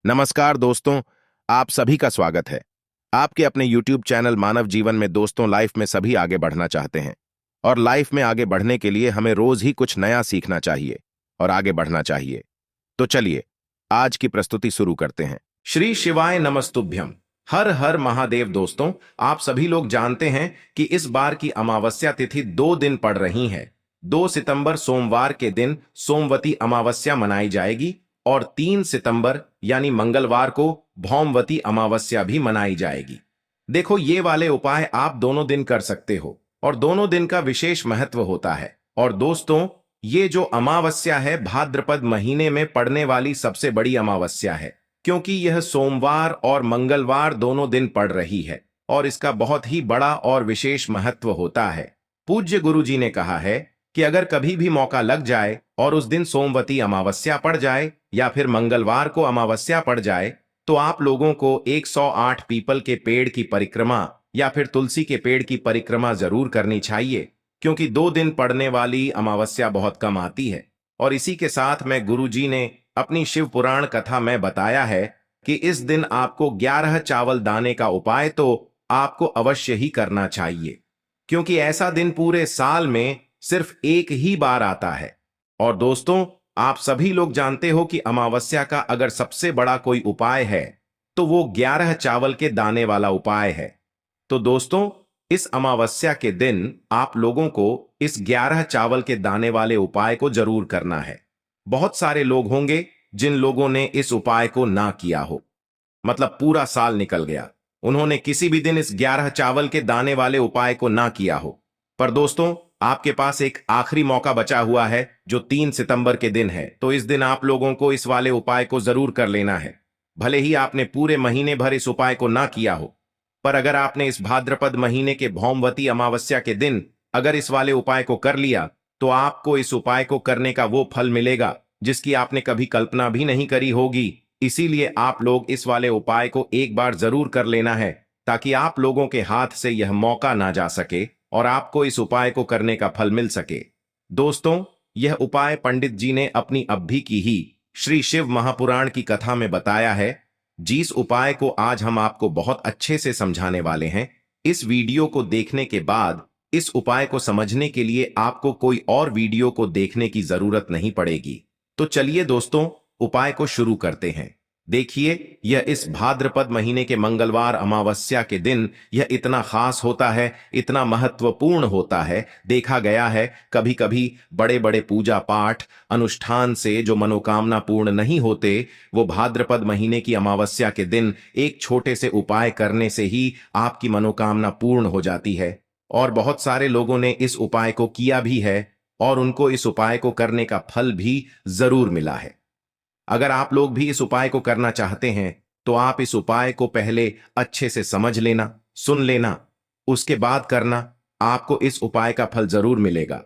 नमस्कार दोस्तों, आप सभी का स्वागत है। आपके अपने YouTube चैनल मानव जीवन में दोस्तों लाइफ में सभी आगे बढ़ना चाहते हैं और लाइफ में आगे बढ़ने के लिए हमें रोज ही कुछ नया सीखना चाहिए और आगे बढ़ना चाहिए। तो चलिए आज की प्रस्तुति शुरू करते हैं। श्री शिवाय नमस्तुभ्यम। हर हर महादेव। दोस्तों, आप सभी लोग जानते हैं कि इस बार की अमावस्या तिथि 2 दिन पड़ रही है। 2 सितंबर सोमवार के दिन सोमवती अमावस्या मनाई जाएगी और 3 सितंबर यानी मंगलवार को भौमवती अमावस्या भी मनाई जाएगी। देखो, ये वाले उपाय आप दोनों दिन कर सकते हो और दोनों दिन का विशेष महत्व होता है। और दोस्तों, ये जो अमावस्या है भाद्रपद महीने में पड़ने वाली सबसे बड़ी अमावस्या है, क्योंकि यह सोमवार और मंगलवार दोनों दिन पड़ रही है और इसका बहुत ही बड़ा और विशेष महत्व होता है। पूज्य गुरु जी ने कहा है कि अगर कभी भी मौका लग जाए और उस दिन सोमवती अमावस्या पड़ जाए या फिर मंगलवार को अमावस्या पड़ जाए, तो आप लोगों को 108 पीपल के पेड़ की परिक्रमा या फिर तुलसी के पेड़ की परिक्रमा जरूर करनी चाहिए, क्योंकि 2 दिन पड़ने वाली अमावस्या बहुत कम आती है। और इसी के साथ में गुरु जी ने अपनी शिव पुराण कथा में बताया है कि इस दिन आपको 11 चावल दाने का उपाय तो आपको अवश्य ही करना चाहिए, क्योंकि ऐसा दिन पूरे साल में सिर्फ एक ही बार आता है। और दोस्तों, आप सभी लोग जानते हो कि अमावस्या का अगर सबसे बड़ा कोई उपाय है तो वो 11 चावल के दाने वाला उपाय है। तो दोस्तों, इस अमावस्या के दिन आप लोगों को इस 11 चावल के दाने वाले उपाय को जरूर करना है। बहुत सारे लोग होंगे जिन लोगों ने इस उपाय को ना किया हो, मतलब पूरा साल निकल गया, उन्होंने किसी भी दिन इस 11 चावल के दाने वाले उपाय को ना किया हो। पर दोस्तों, आपके पास एक आखिरी मौका बचा हुआ है जो 3 सितंबर के दिन है। तो इस दिन आप लोगों को इस वाले उपाय को जरूर कर लेना है। भले ही आपने पूरे महीने भर इस उपाय को ना किया हो, पर अगर आपने इस भाद्रपद महीने के भौमवती अमावस्या के दिन अगर इस वाले उपाय को कर लिया, तो आपको इस उपाय को करने का वो फल मिलेगा जिसकी आपने कभी कल्पना भी नहीं करी होगी। इसीलिए आप लोग इस वाले उपाय को एक बार जरूर कर लेना है, ताकि आप लोगों के हाथ से यह मौका ना जा सके और आपको इस उपाय को करने का फल मिल सके। दोस्तों, यह उपाय पंडित जी ने अपनी अभी की ही श्री शिव महापुराण की कथा में बताया है, जिस उपाय को आज हम आपको बहुत अच्छे से समझाने वाले हैं। इस वीडियो को देखने के बाद इस उपाय को समझने के लिए आपको कोई और वीडियो को देखने की जरूरत नहीं पड़ेगी। तो चलिए दोस्तों, उपाय को शुरू करते हैं। देखिए, यह इस भाद्रपद महीने के मंगलवार अमावस्या के दिन यह इतना खास होता है, इतना महत्वपूर्ण होता है। देखा गया है कभी कभी बड़े बड़े पूजा पाठ अनुष्ठान से जो मनोकामना पूर्ण नहीं होते, वो भाद्रपद महीने की अमावस्या के दिन एक छोटे से उपाय करने से ही आपकी मनोकामना पूर्ण हो जाती है। और बहुत सारे लोगों ने इस उपाय को किया भी है और उनको इस उपाय को करने का फल भी जरूर मिला है। अगर आप लोग भी इस उपाय को करना चाहते हैं, तो आप इस उपाय को पहले अच्छे से समझ लेना, सुन लेना, उसके बाद करना। आपको इस उपाय का फल जरूर मिलेगा।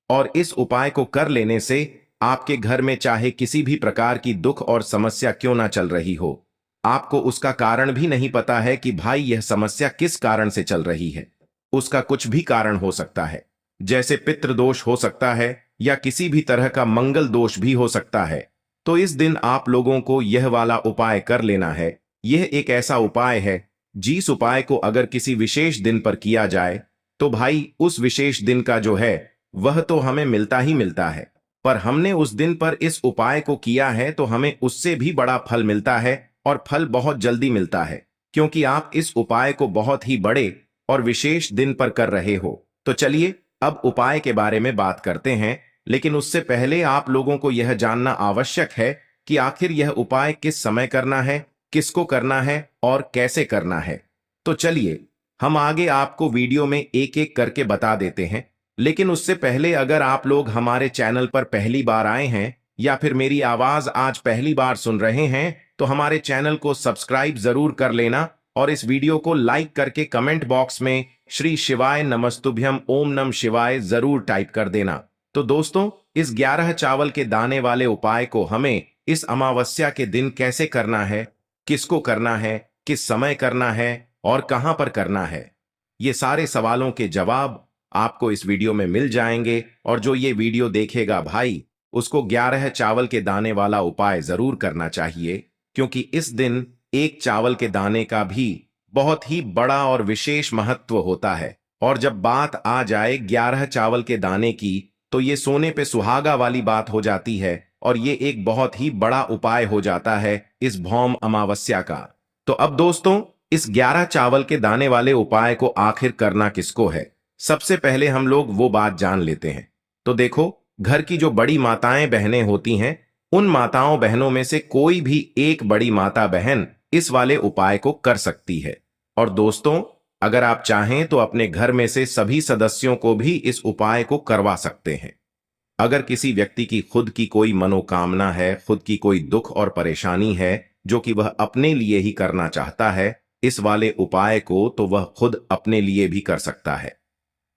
और इस उपाय को कर लेने से आपके घर में चाहे किसी भी प्रकार की दुख और समस्या क्यों ना चल रही हो, आपको उसका कारण भी नहीं पता है कि भाई यह समस्या किस कारण से चल रही है। उसका कुछ भी कारण हो सकता है, जैसे पितृदोष हो सकता है या किसी भी तरह का मंगल दोष भी हो सकता है। तो इस दिन आप लोगों को यह वाला उपाय कर लेना है। यह एक ऐसा उपाय है जिस उपाय को अगर किसी विशेष दिन पर किया जाए, तो भाई उस विशेष दिन का जो है वह तो हमें मिलता ही मिलता है, पर हमने उस दिन पर इस उपाय को किया है तो हमें उससे भी बड़ा फल मिलता है और फल बहुत जल्दी मिलता है, क्योंकि आप इस उपाय को बहुत ही बड़े और विशेष दिन पर कर रहे हो। तो चलिए अब उपाय के बारे में बात करते हैं, लेकिन उससे पहले आप लोगों को यह जानना आवश्यक है कि आखिर यह उपाय किस समय करना है, किसको करना है और कैसे करना है। तो चलिए हम आगे आपको वीडियो में एक एक करके बता देते हैं। लेकिन उससे पहले अगर आप लोग हमारे चैनल पर पहली बार आए हैं या फिर मेरी आवाज आज पहली बार सुन रहे हैं, तो हमारे चैनल को सब्सक्राइब जरूर कर लेना और इस वीडियो को लाइक करके कमेंट बॉक्स में श्री शिवाय नमस्तुभ्यम ओम नम शिवाय जरूर टाइप कर देना। तो दोस्तों, इस 11 चावल के दाने वाले उपाय को हमें इस अमावस्या के दिन कैसे करना है, किसको करना है, किस समय करना है और कहां पर करना है, ये सारे सवालों के जवाब आपको इस वीडियो में मिल जाएंगे। और जो ये वीडियो देखेगा भाई, उसको 11 चावल के दाने वाला उपाय जरूर करना चाहिए। क्योंकि इस दिन एक चावल के दाने का भी बहुत ही बड़ा और विशेष महत्व होता है। और जब बात आ जाए 11 चावल के दाने की, तो ये सोने पे सुहागा वाली बात हो जाती है और ये एक बहुत ही बड़ा उपाय हो जाता है इस भौम अमावस्या का। तो अब दोस्तों, इस 11 चावल के दाने वाले उपाय को आखिर करना किसको है, सबसे पहले हम लोग वो बात जान लेते हैं। तो देखो, घर की जो बड़ी माताएं बहनें होती हैं, उन माताओं बहनों में से कोई भी एक बड़ी माता बहन इस वाले उपाय को कर सकती है। और दोस्तों, अगर आप चाहें तो अपने घर में से सभी सदस्यों को भी इस उपाय को करवा सकते हैं। अगर किसी व्यक्ति की खुद की कोई मनोकामना है, खुद की कोई दुख और परेशानी है जो कि वह अपने लिए ही करना चाहता है इस वाले उपाय को, तो वह खुद अपने लिए भी कर सकता है।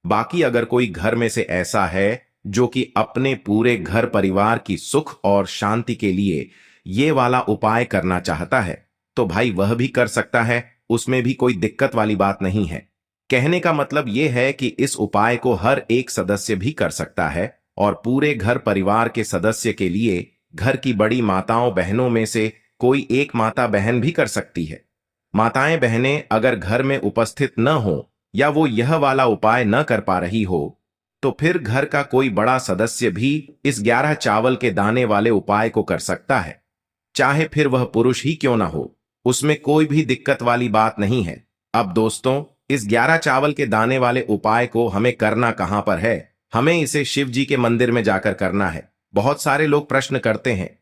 बाकी अगर कोई घर में से ऐसा है जो कि अपने पूरे घर परिवार की सुख और शांति के लिए ये वाला उपाय करना चाहता है, तो भाई वह भी कर सकता है, उसमें भी कोई दिक्कत वाली बात नहीं है। कहने का मतलब यह है कि इस उपाय को हर एक सदस्य भी कर सकता है और पूरे घर परिवार के सदस्य के लिए घर की बड़ी माताओं बहनों में से कोई एक माता बहन भी कर सकती है। माताएं बहनें अगर घर में उपस्थित न हो या वो यह वाला उपाय न कर पा रही हो, तो फिर घर का कोई बड़ा सदस्य भी इस 11 चावल के दाने वाले उपाय को कर सकता है, चाहे फिर वह पुरुष ही क्यों ना हो, उसमें कोई भी दिक्कत वाली बात नहीं है। अब दोस्तों, इस 11 चावल के दाने वाले उपाय को हमें करना कहां पर है? हमें इसे शिव जी के मंदिर में जाकर करना है। बहुत सारे लोग प्रश्न करते हैं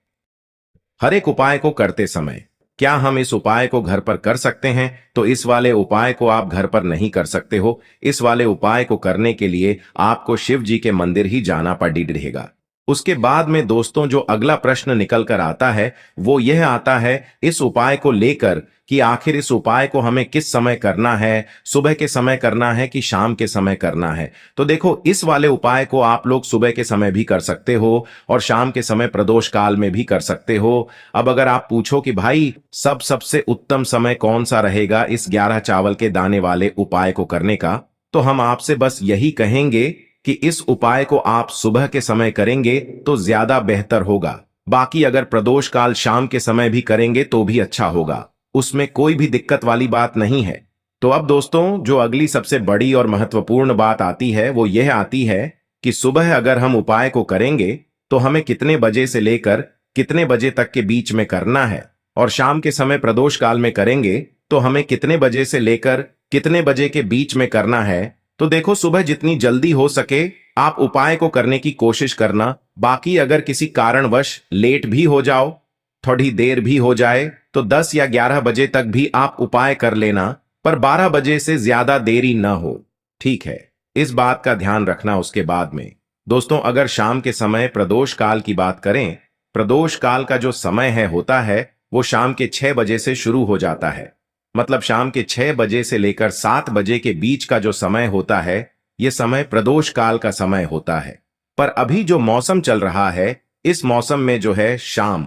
हर एक उपाय को करते समय, क्या हम इस उपाय को घर पर कर सकते हैं? तो इस वाले उपाय को आप घर पर नहीं कर सकते हो। इस वाले उपाय को करने के लिए आपको शिव जी के मंदिर ही जाना पड़ेगा। उसके बाद में दोस्तों, जो अगला प्रश्न निकल कर आता है वो यह आता है इस उपाय को लेकर कि आखिर इस उपाय को हमें किस समय करना है, सुबह के समय करना है कि शाम के समय करना है। तो देखो, इस वाले उपाय को आप लोग सुबह के समय भी कर सकते हो और शाम के समय प्रदोष काल में भी कर सकते हो। अब अगर आप पूछो कि भाई सबसे उत्तम समय कौन सा रहेगा इस 11 चावल के दाने वाले उपाय को करने का, तो हम आपसे बस यही कहेंगे कि इस उपाय को आप सुबह के समय करेंगे तो ज्यादा बेहतर होगा। बाकी अगर प्रदोष काल शाम के समय भी करेंगे तो भी अच्छा होगा, उसमें कोई भी दिक्कत वाली बात नहीं है। तो अब दोस्तों, जो अगली सबसे बड़ी और महत्वपूर्ण बात आती है वो यह आती है कि सुबह अगर हम उपाय को करेंगे तो हमें कितने बजे से लेकर कितने बजे तक के बीच में करना है, और शाम के समय प्रदोष काल में करेंगे तो हमें कितने बजे से लेकर कितने बजे के बीच में करना है। तो देखो, सुबह जितनी जल्दी हो सके आप उपाय को करने की कोशिश करना। बाकी अगर किसी कारणवश लेट भी हो जाओ, थोड़ी देर भी हो जाए, तो 10 या 11 बजे तक भी आप उपाय कर लेना, पर 12 बजे से ज्यादा देरी न हो, ठीक है? इस बात का ध्यान रखना। उसके बाद में दोस्तों, अगर शाम के समय प्रदोष काल की बात करें, प्रदोष काल का जो समय होता है वो शाम के 6 बजे से शुरू हो जाता है। मतलब शाम के 6 बजे से लेकर 7 बजे के बीच का जो समय होता है, यह समय प्रदोष काल का समय होता है। पर अभी जो मौसम चल रहा है, इस मौसम में जो है शाम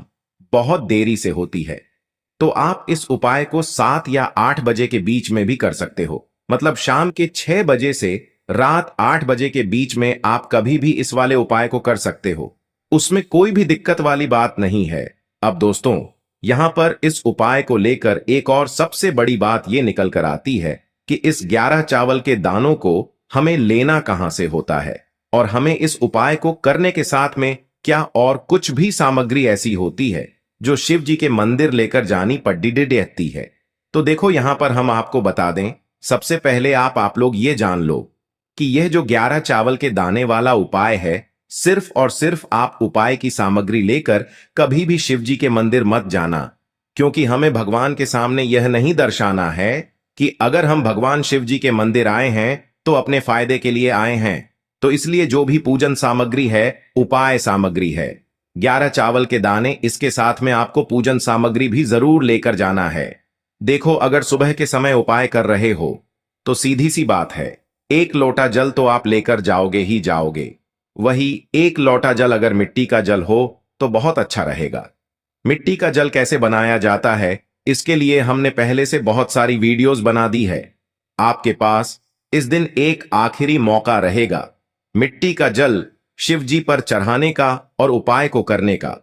बहुत देरी से होती है, तो आप इस उपाय को 7 या 8 बजे के बीच में भी कर सकते हो। मतलब शाम के 6 बजे से रात 8 बजे के बीच में आप कभी भी इस वाले उपाय को कर सकते हो, उसमें कोई भी दिक्कत वाली बात नहीं है। अब दोस्तों, यहां पर इस उपाय को लेकर एक और सबसे बड़ी बात यह निकल कर आती है कि इस 11 चावल के दानों को हमें लेना कहां से होता है, और हमें इस उपाय को करने के साथ में क्या और कुछ भी सामग्री ऐसी होती है जो शिव जी के मंदिर लेकर जानी पड़ती है। तो देखो, यहां पर हम आपको बता दें, सबसे पहले आप लोग ये जान लो कि यह जो 11 चावल के दाने वाला उपाय है, सिर्फ और सिर्फ आप उपाय की सामग्री लेकर कभी भी शिव जी के मंदिर मत जाना, क्योंकि हमें भगवान के सामने यह नहीं दर्शाना है कि अगर हम भगवान शिव जी के मंदिर आए हैं तो अपने फायदे के लिए आए हैं। तो इसलिए जो भी पूजन सामग्री है उपाय सामग्री है। 11 चावल के दाने, इसके साथ में आपको पूजन सामग्री भी जरूर लेकर जाना है। देखो, अगर सुबह के समय उपाय कर रहे हो तो सीधी सी बात है, 1 लोटा जल तो आप लेकर जाओगे ही जाओगे। वही 1 लोटा जल अगर मिट्टी का जल हो तो बहुत अच्छा रहेगा। मिट्टी का जल कैसे बनाया जाता है, इसके लिए हमने पहले से बहुत सारी वीडियोस बना दी है। आपके पास इस दिन एक आखिरी मौका रहेगा मिट्टी का जल शिव जी पर चढ़ाने का और उपाय को करने का।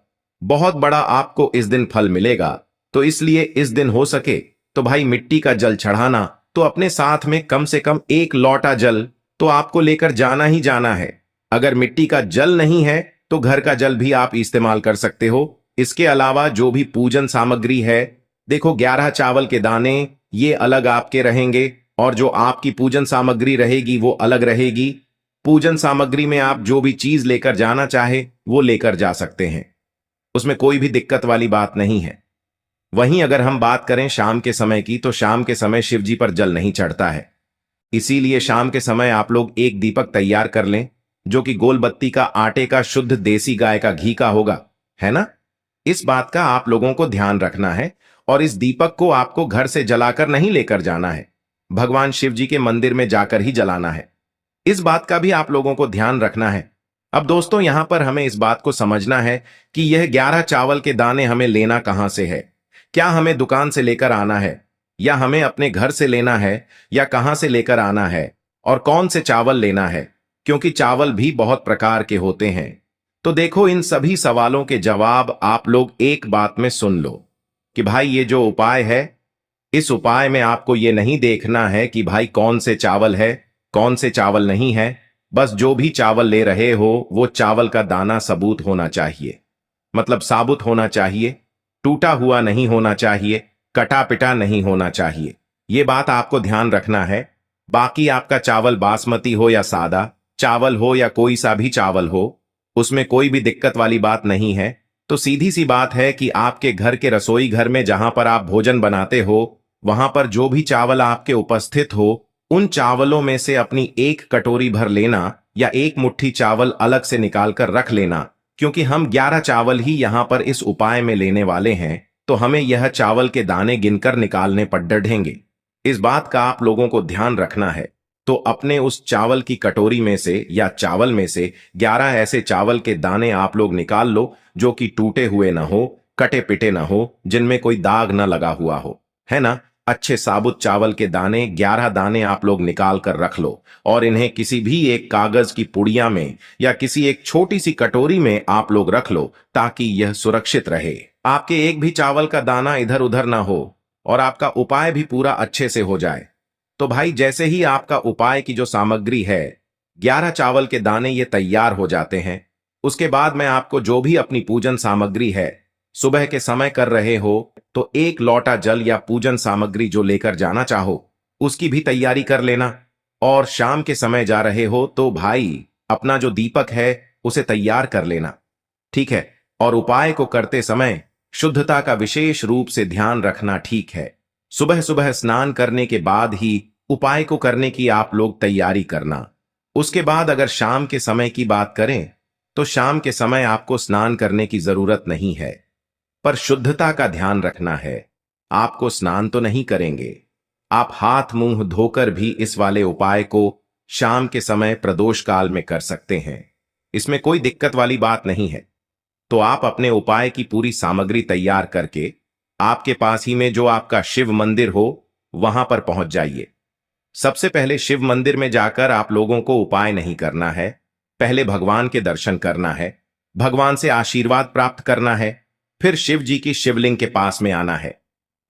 बहुत बड़ा आपको इस दिन फल मिलेगा। तो इसलिए इस दिन हो सके तो भाई मिट्टी का जल चढ़ाना, तो अपने साथ में कम से कम एक लोटा जल तो आपको लेकर जाना ही जाना है। अगर मिट्टी का जल नहीं है तो घर का जल भी आप इस्तेमाल कर सकते हो। इसके अलावा जो भी पूजन सामग्री है, देखो 11 चावल के दाने ये अलग आपके रहेंगे और जो आपकी पूजन सामग्री रहेगी वो अलग रहेगी। पूजन सामग्री में आप जो भी चीज लेकर जाना चाहे वो लेकर जा सकते हैं, उसमें कोई भी दिक्कत वाली बात नहीं है। वहीं अगर हम बात करें शाम के समय की, तो शाम के समय शिव जी पर जल नहीं चढ़ता है। इसीलिए शाम के समय आप लोग एक दीपक तैयार कर लें जो कि गोल बत्ती का, आटे का, शुद्ध देसी गाय का घी का होगा, है ना। इस बात का आप लोगों को ध्यान रखना है और इस दीपक को आपको घर से जलाकर नहीं लेकर जाना है, भगवान शिव जी के मंदिर में जाकर ही जलाना है। इस बात का भी आप लोगों को ध्यान रखना है। अब दोस्तों यहां पर हमें इस बात को समझना है कि यह 11 चावल के दाने हमें लेना कहां से है। क्या हमें दुकान से लेकर आना है या हमें अपने घर से लेना है या कहां से लेकर आना है और कौन से चावल लेना है, क्योंकि चावल भी बहुत प्रकार के होते हैं। तो देखो इन सभी सवालों के जवाब आप लोग एक बात में सुन लो कि भाई ये जो उपाय है, इस उपाय में आपको ये नहीं देखना है कि भाई कौन से चावल है कौन से चावल नहीं है। बस जो भी चावल ले रहे हो वो चावल का दाना सबूत होना चाहिए, मतलब साबुत होना चाहिए, टूटा हुआ नहीं होना चाहिए, कटा पिटा नहीं होना चाहिए। ये बात आपको ध्यान रखना है। बाकी आपका चावल बासमती हो या सादा चावल हो या कोई सा भी चावल हो, उसमें कोई भी दिक्कत वाली बात नहीं है। तो सीधी सी बात है कि आपके घर के रसोई घर में जहां पर आप भोजन बनाते हो, वहां पर जो भी चावल आपके उपस्थित हो, उन चावलों में से अपनी एक कटोरी भर लेना या एक मुट्ठी चावल अलग से निकाल कर रख लेना, क्योंकि हम 11 चावल ही यहां पर इस उपाय में लेने वाले हैं। तो हमें यह चावल के दाने गिनकर निकालने पर डढ़ेंगे। इस बात का आप लोगों को ध्यान रखना है। तो अपने उस चावल की कटोरी में से या चावल में से 11 ऐसे चावल के दाने आप लोग निकाल लो जो कि टूटे हुए ना हो, कटे पिटे ना हो, जिनमें कोई दाग ना लगा हुआ हो, है ना। अच्छे साबुत चावल के दाने 11 दाने आप लोग निकाल कर रख लो और इन्हें किसी भी एक कागज की पुड़िया में या किसी एक छोटी सी कटोरी में आप लोग रख लो, ताकि यह सुरक्षित रहे। आपके एक भी चावल का दाना इधर उधर ना हो और आपका उपाय भी पूरा अच्छे से हो जाए। तो भाई जैसे ही आपका उपाय की जो सामग्री है, 11 चावल के दाने ये तैयार हो जाते हैं, उसके बाद मैं आपको जो भी अपनी पूजन सामग्री है, सुबह के समय कर रहे हो तो एक लोटा जल या पूजन सामग्री जो लेकर जाना चाहो उसकी भी तैयारी कर लेना। और शाम के समय जा रहे हो तो भाई अपना जो दीपक है उसे तैयार कर लेना, ठीक है। और उपाय को करते समय शुद्धता का विशेष रूप से ध्यान रखना, ठीक है। सुबह सुबह स्नान करने के बाद ही उपाय को करने की आप लोग तैयारी करना। उसके बाद अगर शाम के समय की बात करें तो शाम के समय आपको स्नान करने की जरूरत नहीं है, पर शुद्धता का ध्यान रखना है। आपको स्नान तो नहीं करेंगे, आप हाथ मुंह धोकर भी इस वाले उपाय को शाम के समय प्रदोष काल में कर सकते हैं, इसमें कोई दिक्कत वाली बात नहीं है। तो आप अपने उपाय की पूरी सामग्री तैयार करके आपके पास ही में जो आपका शिव मंदिर हो वहां पर पहुंच जाइए। सबसे पहले शिव मंदिर में जाकर आप लोगों को उपाय नहीं करना है, पहले भगवान के दर्शन करना है, भगवान से आशीर्वाद प्राप्त करना है, फिर शिव जी की शिवलिंग के पास में आना है।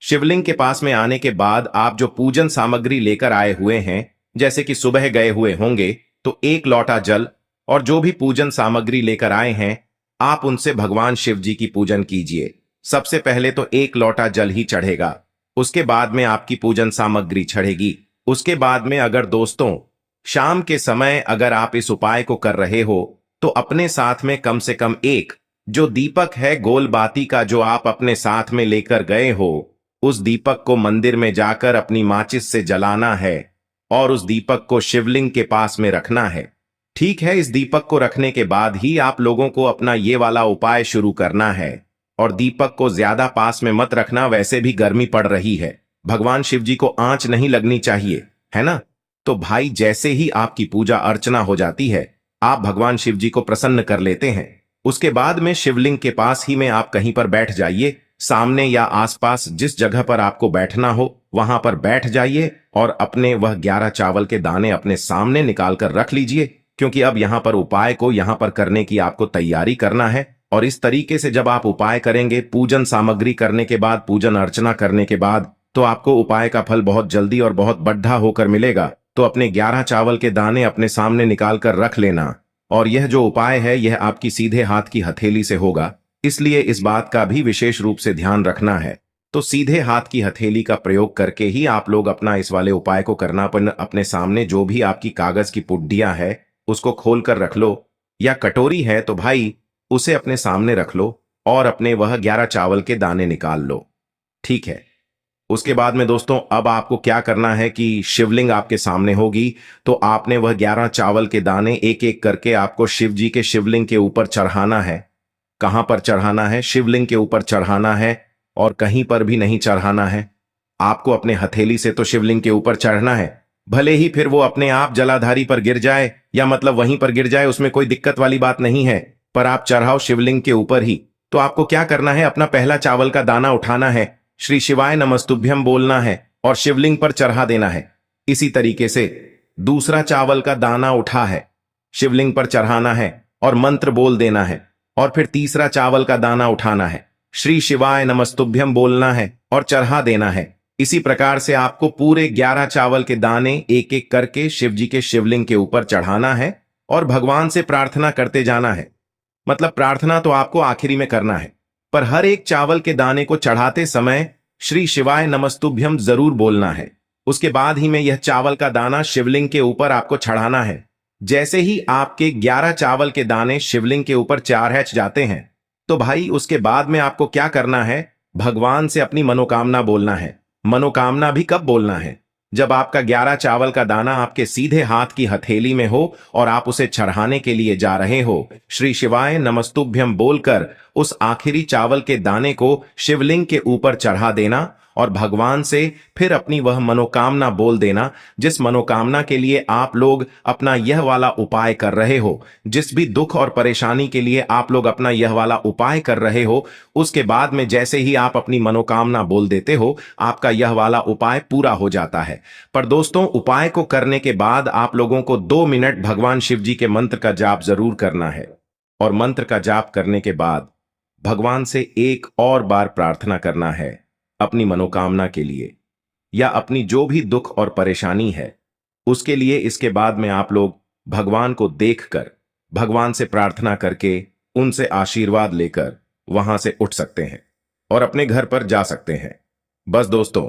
शिवलिंग के पास में आने के बाद आप जो पूजन सामग्री लेकर आए हुए हैं, जैसे कि सुबह गए हुए होंगे तो एक लोटा जल और जो भी पूजन सामग्री लेकर आए हैं, आप उनसे भगवान शिव जी की पूजन कीजिए। सबसे पहले तो एक लोटा जल ही चढ़ेगा, उसके बाद में आपकी पूजन सामग्री चढ़ेगी। उसके बाद में अगर दोस्तों शाम के समय अगर आप इस उपाय को कर रहे हो तो अपने साथ में कम से कम एक जो दीपक है गोल बाती का जो आप अपने साथ में लेकर गए हो, उस दीपक को मंदिर में जाकर अपनी माचिस से जलाना है और उस दीपक को शिवलिंग के पास में रखना है, ठीक है। इस दीपक को रखने के बाद ही आप लोगों को अपना ये वाला उपाय शुरू करना है। और दीपक को ज्यादा पास में मत रखना, वैसे भी गर्मी पड़ रही है, भगवान शिव जी को आंच नहीं लगनी चाहिए, है ना। तो भाई जैसे ही आपकी पूजा अर्चना हो जाती है, आप भगवान शिव जी को प्रसन्न कर लेते हैं, उसके बाद में शिवलिंग के पास ही में आप कहीं पर बैठ जाइए, सामने या आसपास जिस जगह पर आपको बैठना हो वहां पर बैठ जाइए और अपने वह 11 चावल के दाने अपने सामने निकाल कर रख लीजिए, क्योंकि अब यहां पर उपाय को यहां पर करने की आपको तैयारी करना है और इस तरीके से जब आप उपाय करेंगे, पूजन सामग्री करने के बाद, पूजन अर्चना करने के बाद, तो आपको उपाय का फल बहुत जल्दी और बहुत बढ़ा होकर मिलेगा। तो अपने 11 चावल के दाने अपने सामने निकाल कर रख लेना। और यह जो उपाय है यह आपकी सीधे हाथ की हथेली से होगा, इसलिए इस बात का भी विशेष रूप से ध्यान रखना है। तो सीधे हाथ की हथेली का प्रयोग करके ही आप लोग अपना इस वाले उपाय को करना। पर अपने सामने जो भी आपकी कागज की पुड्डियां है उसको खोल कर रख लो, या कटोरी है तो भाई उसे अपने सामने रख लो और अपने वह 11 चावल के दाने निकाल लो। ठीक है। उसके बाद में दोस्तों अब आपको क्या करना है कि शिवलिंग आपके सामने होगी, तो आपने वह 11 चावल के दाने एक एक करके आपको शिव जी के शिवलिंग के ऊपर चढ़ाना है। कहां पर चढ़ाना है? शिवलिंग के ऊपर चढ़ाना है, और कहीं पर भी नहीं चढ़ाना है। आपको अपने हथेली से तो शिवलिंग के ऊपर चढ़ना है, भले ही फिर वो अपने आप जलाधारी पर गिर जाए या मतलब वहीं पर गिर जाए, उसमें कोई दिक्कत वाली बात नहीं है, पर आप चढ़ाओ शिवलिंग के ऊपर ही। तो आपको क्या करना है, अपना पहला चावल का दाना उठाना है, श्री शिवाय नमस्तुभ्यम बोलना है और शिवलिंग पर चढ़ा देना है। इसी तरीके से दूसरा चावल का दाना उठा है, शिवलिंग पर चढ़ाना है और मंत्र बोल देना है। और फिर तीसरा चावल का दाना उठाना है, श्री शिवाय नमस्तुभ्यम बोलना है और चढ़ा देना है। इसी प्रकार से आपको पूरे 11 चावल के दाने एक एक करके शिव जी के शिवलिंग के ऊपर चढ़ाना है और भगवान से प्रार्थना करते जाना है। मतलब प्रार्थना तो आपको आखिरी में करना है, पर हर एक चावल के दाने को चढ़ाते समय श्री शिवाय नमस्तुभ्यम जरूर बोलना है। उसके बाद ही में यह चावल का दाना शिवलिंग के ऊपर आपको चढ़ाना है। जैसे ही आपके 11 चावल के दाने शिवलिंग के ऊपर चढ़ जाते हैं, तो भाई उसके बाद में आपको क्या करना है, भगवान से अपनी मनोकामना बोलना है। मनोकामना भी कब बोलना है? जब आपका 11 चावल का दाना आपके सीधे हाथ की हथेली में हो और आप उसे चढ़ाने के लिए जा रहे हो। श्री शिवाय नमस्तुभ्यम बोलकर उस आखिरी चावल के दाने को शिवलिंग के ऊपर चढ़ा देना और भगवान से फिर अपनी वह मनोकामना बोल देना, जिस मनोकामना के लिए आप लोग अपना यह वाला उपाय कर रहे हो, जिस भी दुख और परेशानी के लिए आप लोग अपना यह वाला उपाय कर रहे हो। उसके बाद में जैसे ही आप अपनी मनोकामना बोल देते हो, आपका यह वाला उपाय पूरा हो जाता है। पर दोस्तों उपाय को करने के बाद आप लोगों को 2 मिनट भगवान शिव जी के मंत्र का जाप जरूर करना है, और मंत्र का जाप करने के बाद भगवान से एक और बार प्रार्थना करना है अपनी मनोकामना के लिए, या अपनी जो भी दुख और परेशानी है उसके लिए। इसके बाद में आप लोग भगवान को देखकर, भगवान से प्रार्थना करके, उनसे आशीर्वाद लेकर वहां से उठ सकते हैं और अपने घर पर जा सकते हैं। बस दोस्तों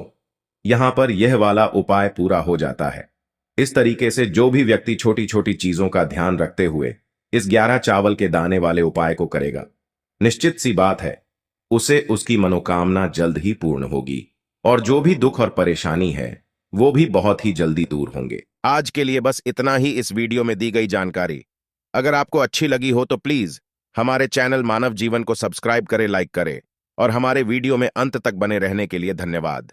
यहां पर यह वाला उपाय पूरा हो जाता है। इस तरीके से जो भी व्यक्ति छोटी छोटी चीजों का ध्यान रखते हुए इस 11 चावल के दाने वाले उपाय को करेगा, निश्चित सी बात है उसे उसकी मनोकामना जल्द ही पूर्ण होगी, और जो भी दुख और परेशानी है वो भी बहुत ही जल्दी दूर होंगे। आज के लिए बस इतना ही इस वीडियो में दी गई जानकारी। अगर आपको अच्छी लगी हो तो प्लीज हमारे चैनल मानव जीवन को सब्सक्राइब करें, लाइक करें, और हमारे वीडियो में अंत तक बने रहने के लिए धन्यवाद।